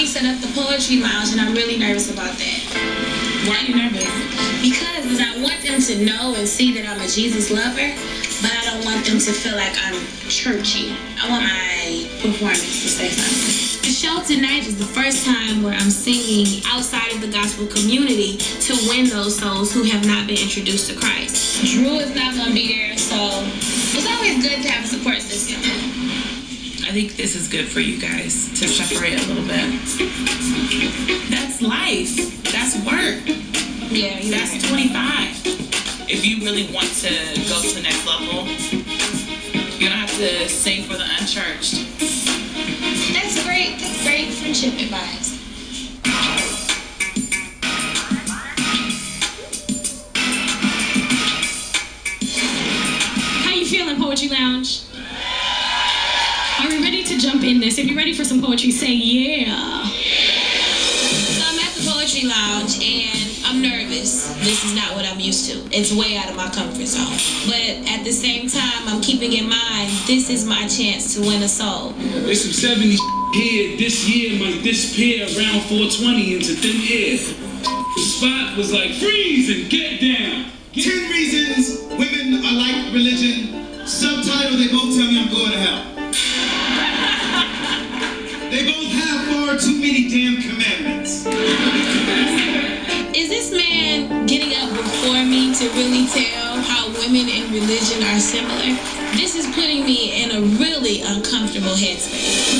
set up the poetry lounge, and I'm really nervous about that. Why are you nervous? Because I want them to know and see that I'm a Jesus lover, but I don't want them to feel like I'm churchy. I want my performance to say something. The show tonight is the first time where I'm singing outside of the gospel community to win those souls who have not been introduced to Christ. Drew is not going to be there, so it's always good to have a support system. I think this is good for you guys to separate a little bit. That's life. That's work. Yeah, that's 25. If you really want to go to the next level, you don't have to sing for the unchurched. That's great. That's great friendship advice. How you feeling, Poetry Lounge? Are we ready to jump in this? If you're ready for some poetry, say yeah. So I'm at the Poetry Lounge and I'm nervous. This is not what I'm used to. It's way out of my comfort zone. But at the same time, I'm keeping in mind, this is my chance to win a soul. There's some 70 here. This year might disappear around 420 into thin air. The spot was like, freeze and get down. 10 reasons women are like religion. Subtitle, they both tell me I'm going to hell. They both have far too many damn commandments. Is this man getting up before me to really tell how women and religion are similar? This is putting me in a really uncomfortable headspace.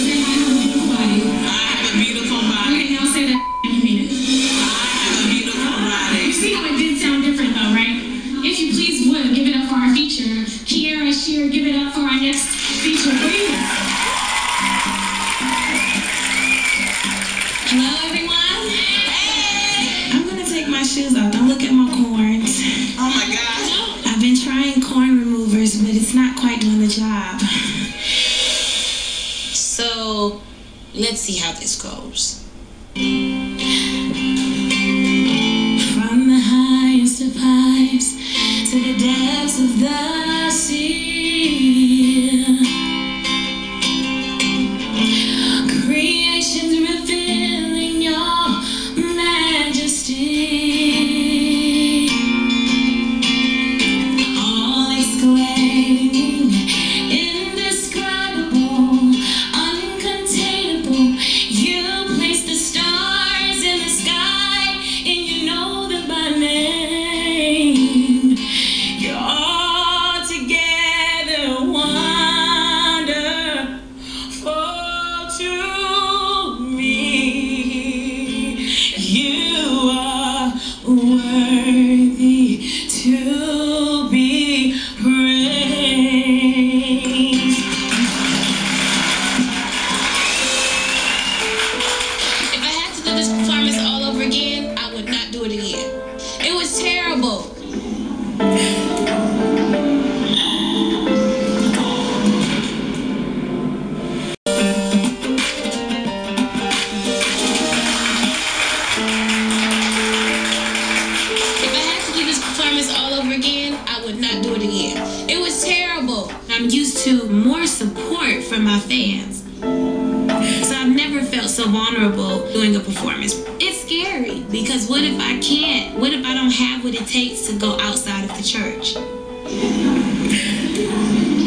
I have a beautiful body. Okay, now say that you mean it. I have a beautiful body. You see how it did sound different though, right? If you please would, give it up for our feature. Kierra, Sheard, give it up for our next feature, please. Hello, everyone. Hey! I'm gonna take my shoes off. Don't look at my corns. Oh my God. I've been trying corn removers, but it's not quite doing the job. So, let's see how this goes. From the highest of heights to the depths of the sea, creation's revealing your majesty. All exclaiming, indescribable, uncontainable. You place the stars in the sky and you know them by name. You're all together wonderful to me. You are worthy to be praised. If I had to do this performance all over again, I would not do it again. It was terrible. If I had to do this performance all over again, I would not do it again. It was terrible. I'm used to more support from my fans. So I've never felt so vulnerable doing a performance. It's scary because what if I can't? What if I don't have what it takes to go outside of the church?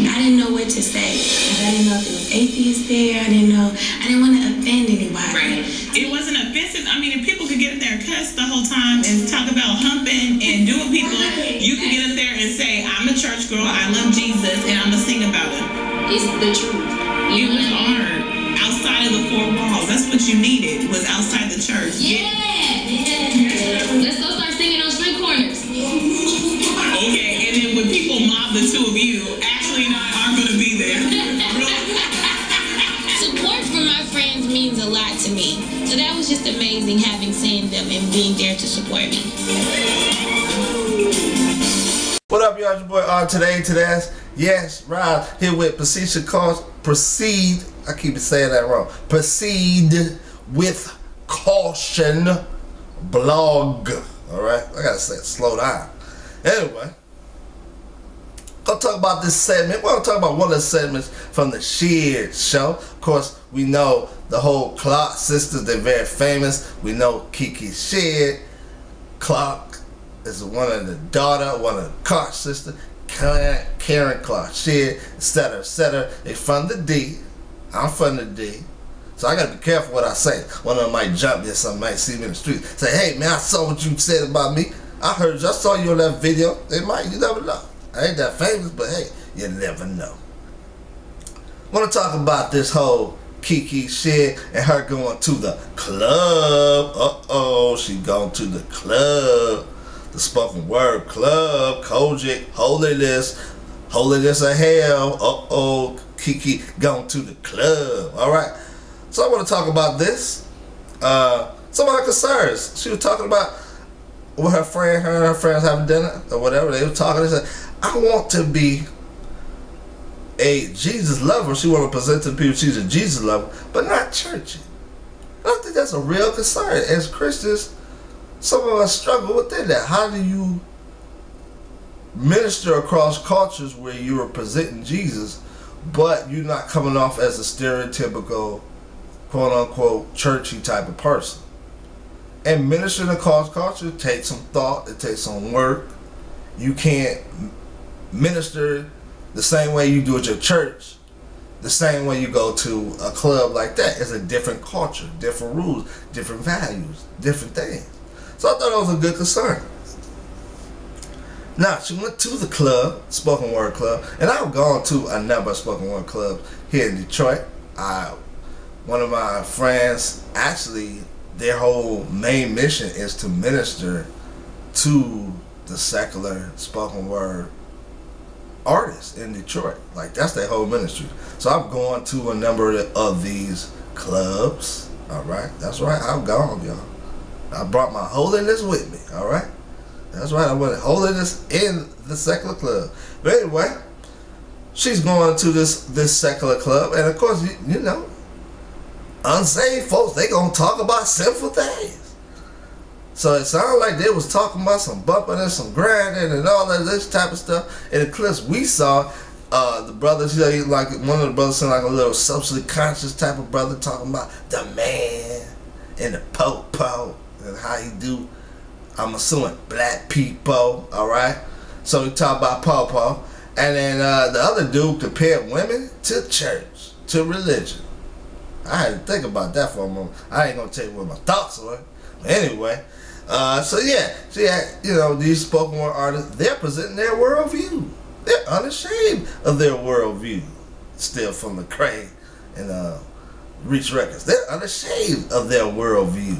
I didn't know what to say. I didn't know if there was atheists there. I didn't want to offend anybody. Right. It wasn't offensive. I mean, if people could get up there and cuss the whole time and talk about humping and doing people, you could get up there and say, I'm a church girl, I love Jesus, and I'm going to sing about him. It's the truth. You was honored outside of the four walls. That's what you needed, was outside the church. Yeah. Let's go start singing on street corners. Okay, and then when people mob the two of you, Ashley and I aren't going to be there. Support from my friends means a lot to me. So that was just amazing having seen them and being there to support me. What up, y'all? Your boy today. Yes, Rob here with Proceed. I keep saying that wrong. Proceed with Caution blog. Alright? I gotta say it slow down. Anyway. Gonna talk about this segment. We're gonna talk about one of the segments from the Sheards show. Of course, we know the whole Clark sisters. They're very famous. We know Kiki Sheard. Clark is one of the daughter, one of the Clark sisters. Karen Clark Sheard, etc., etc. They from the D. I'm from the D. So I gotta be careful what I say. One of them might jump me or something, might see me in the street. Say, hey man, I saw what you said about me. I heard you, I saw you on that video. They might, you never know. I ain't that famous, but hey, you never know. I want to talk about this whole Kiki shit and her going to the club. Uh-oh, she going to the club. The spoken word club. Kojic, holiness of hell. Uh-oh, Kiki going to the club. Alright, so I want to talk about this. Some of her concerns. She was talking about with her friend, her and her friends having dinner or whatever. They were talking. They said, I want to be a Jesus lover. She want to present to the people she's a Jesus lover, but not churchy. I don't think that's a real concern. As Christians, some of us struggle within that. How do you minister across cultures where you are presenting Jesus, but you're not coming off as a stereotypical, quote-unquote, churchy type of person? And ministering across culture takes some thought. It takes some work. You can't minister the same way you do at your church, the same way you go to a club like that. It's a different culture, different rules, different values, different things. So I thought that was a good concern. Now, she went to the club, spoken word club, and I've gone to a number of spoken word clubs here in Detroit. One of my friends, actually, their whole main mission is to minister to the secular spoken word artists in Detroit. Like, that's their whole ministry. So I've gone to a number of these clubs. Alright, that's right, I've gone, y'all. I brought my holiness with me. Alright, that's right, I went holiness in the secular club. But anyway, she's going to this secular club, and of course, you know, unsaved folks, they gonna talk about sinful things. So it sounded like they was talking about some bumping and some grinding and all of this type of stuff. In the clips we saw, the brothers, you know, like one of the brothers sounded like a little socially conscious type of brother talking about the man and the po-po and how he do, I'm assuming, black people, alright? So we talk about po-po. And then the other dude compared women to church, to religion. I had to think about that for a moment. I ain't gonna tell you what my thoughts were. But anyway, so yeah, you know, these spoken word artists, they're presenting their worldview. They're unashamed of their worldview. Still from the Crane and Reach Records. They're unashamed of their worldview.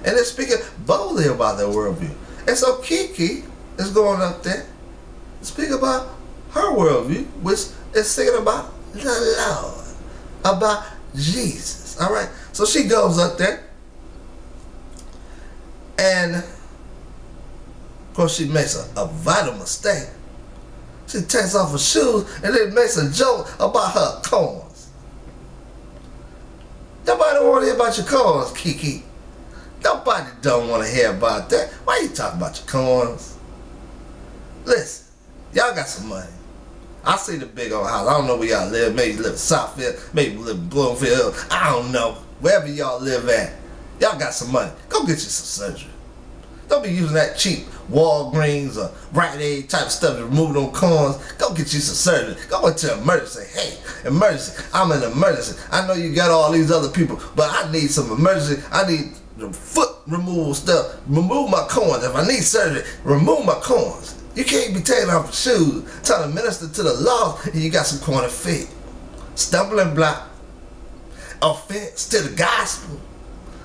And they're speaking boldly about their worldview. And so Kiki is going up there to speak about her worldview, which is singing about the Lord, about Jesus. Alright, so she goes up there, and of course she makes a vital mistake. She takes off her shoes and then makes a joke about her corns. Nobody want to hear about your corns, Kiki. Nobody don't want to hear about that. Why you talking about your corns? Listen, y'all got some money. I see the big old house. I don't know where y'all live. Maybe you live in Southfield. Maybe you live in Bloomfield. I don't know. Wherever y'all live at. Y'all got some money. Go get you some surgery. Don't be using that cheap Walgreens or Rite Aid type of stuff to remove them corns. Go get you some surgery. Go into emergency. Hey, emergency. I'm in emergency. I know you got all these other people, but I need some emergency. I need the foot removal stuff. Remove my corns. If I need surgery, remove my corns. You can't be taking off your shoes, trying to minister to the lost, and you got some corner feet. Stumbling block. Offense to the gospel.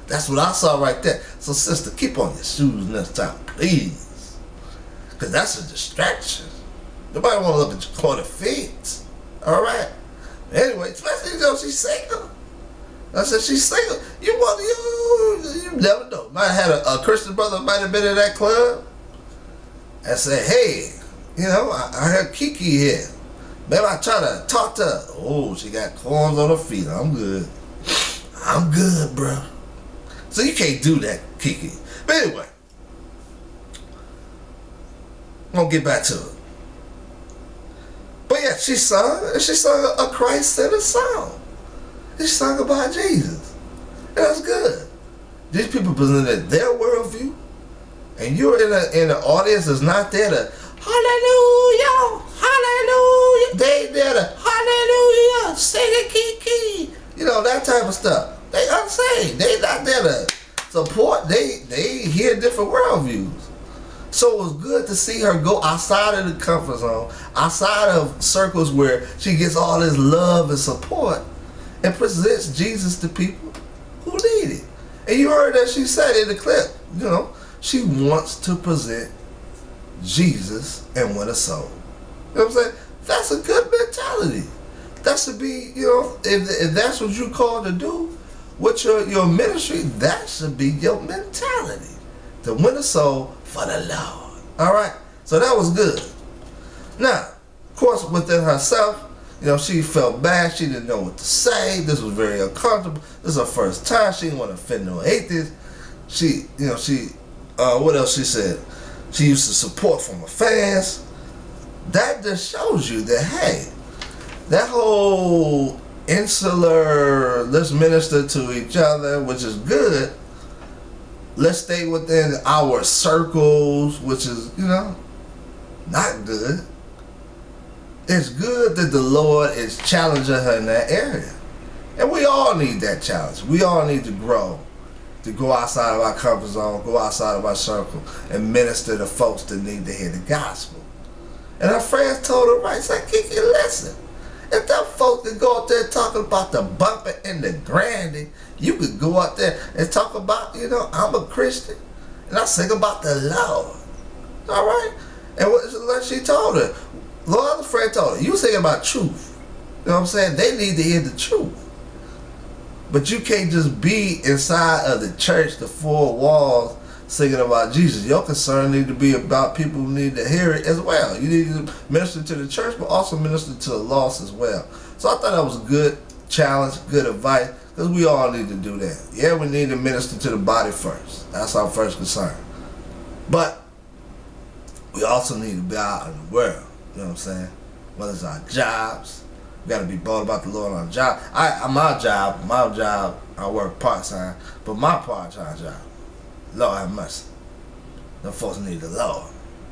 That's what I saw right there. So sister, keep on your shoes next time, please. Because that's a distraction. Nobody want to look at your corner feet. Alright? Anyway, especially though she's single. I said she's single. You never know. Might have had a Christian brother might have been in that club. I said, hey, you know, I heard Kiki here. Maybe I try to talk to her. Oh, she got corns on her feet. I'm good. I'm good, bro. So you can't do that, Kiki. But anyway, I'm going to get back to it. But yeah, she sung a Christ-centered song. She sung about Jesus. And that's good. These people presented their worldview, and you're in the audience that's not there to hallelujah, hallelujah. They ain't there to hallelujah, sing it, Kiki. You know, that type of stuff. They unsaved. They not there to support. They hear different worldviews. So it was good to see her go outside of the comfort zone, outside of circles where she gets all this love and support, and presents Jesus to people who need it. And you heard that she said in the clip, you know, she wants to present Jesus and win a soul. You know what I'm saying? That's a good mentality. That should be, you know, if that's what you called to do with your ministry, that should be your mentality. To win a soul for the Lord. Alright? So that was good. Now, of course, within herself, you know, she felt bad. She didn't know what to say. This was very uncomfortable. This is her first time. She didn't want to offend no atheists. She, you know, what else she said? She used to support from her fans. That just shows you that, hey, that whole insular, let's minister to each other, which is good. Let's stay within our circles, which is, you know, not good. It's good that the Lord is challenging her in that area. And we all need that challenge. We all need to grow, to go outside of our comfort zone, go outside of our circle, and minister to folks that need to hear the gospel. And her friends told her, right, said, Kiki, listen, if that folks that go out there talking about the bumper and the grandy, you could go out there and talk about, you know, I'm a Christian, and I sing about the Lord. All right? And what she told her, the other friend told her, you sing about truth. You know what I'm saying? They need to hear the truth. But you can't just be inside of the church, the four walls, singing about Jesus. Your concern need to be about people who need to hear it as well. You need to minister to the church, but also minister to the lost as well. So I thought that was a good challenge, good advice, because we all need to do that. Yeah, we need to minister to the body first. That's our first concern. But we also need to be out in the world. You know what I'm saying? Whether it's our jobs, we got to be bold about the Lord on our job. My job, I work part-time, but my part-time job, Lord have mercy. Them folks need the Lord. You know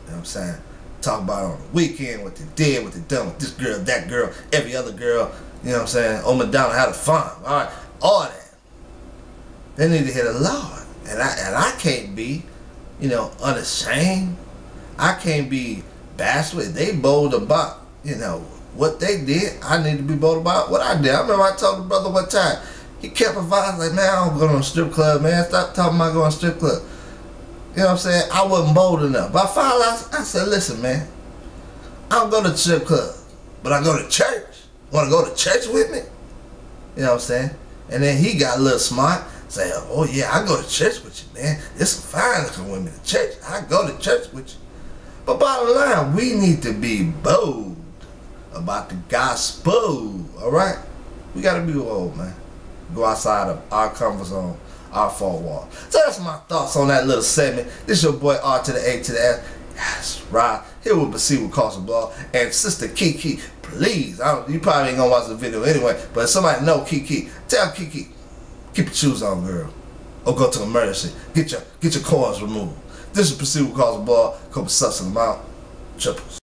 what I'm saying? Talk about on the weekend, what they did, what they done with this girl, that girl, every other girl. You know what I'm saying? Oh, Madonna had a fun. All right, all that. They need to hear the Lord. And I can't be, you know, unashamed. I can't be bashful. They bold about, you know, what they did. I need to be bold about what I did. I remember I told the brother one time, he kept advising, like, man, I don't go to a strip club, man. Stop talking about going to a strip club. You know what I'm saying? I wasn't bold enough. But I said, listen, man, I don't go to the strip club, but I go to church. Want to go to church with me? You know what I'm saying? And then he got a little smart, say, oh yeah, I go to church with you, man. There's some fine looking women in church. I go to church with you. But bottom line, we need to be bold about the gospel, all right? We got to be bold, man. Go outside of our comfort zone, our four walls. So that's my thoughts on that little segment. This is your boy R to the A to the S. Yes, right. Here with Basie with Cost of Blog. And Sister Kiki, please, you probably ain't going to watch the video anyway, but if somebody know Kiki, tell Kiki, keep your shoes on, girl. Or go to emergency. Get your cords removed. This is Basie with Cost of Blog. Couple subs in the mouth. Triples.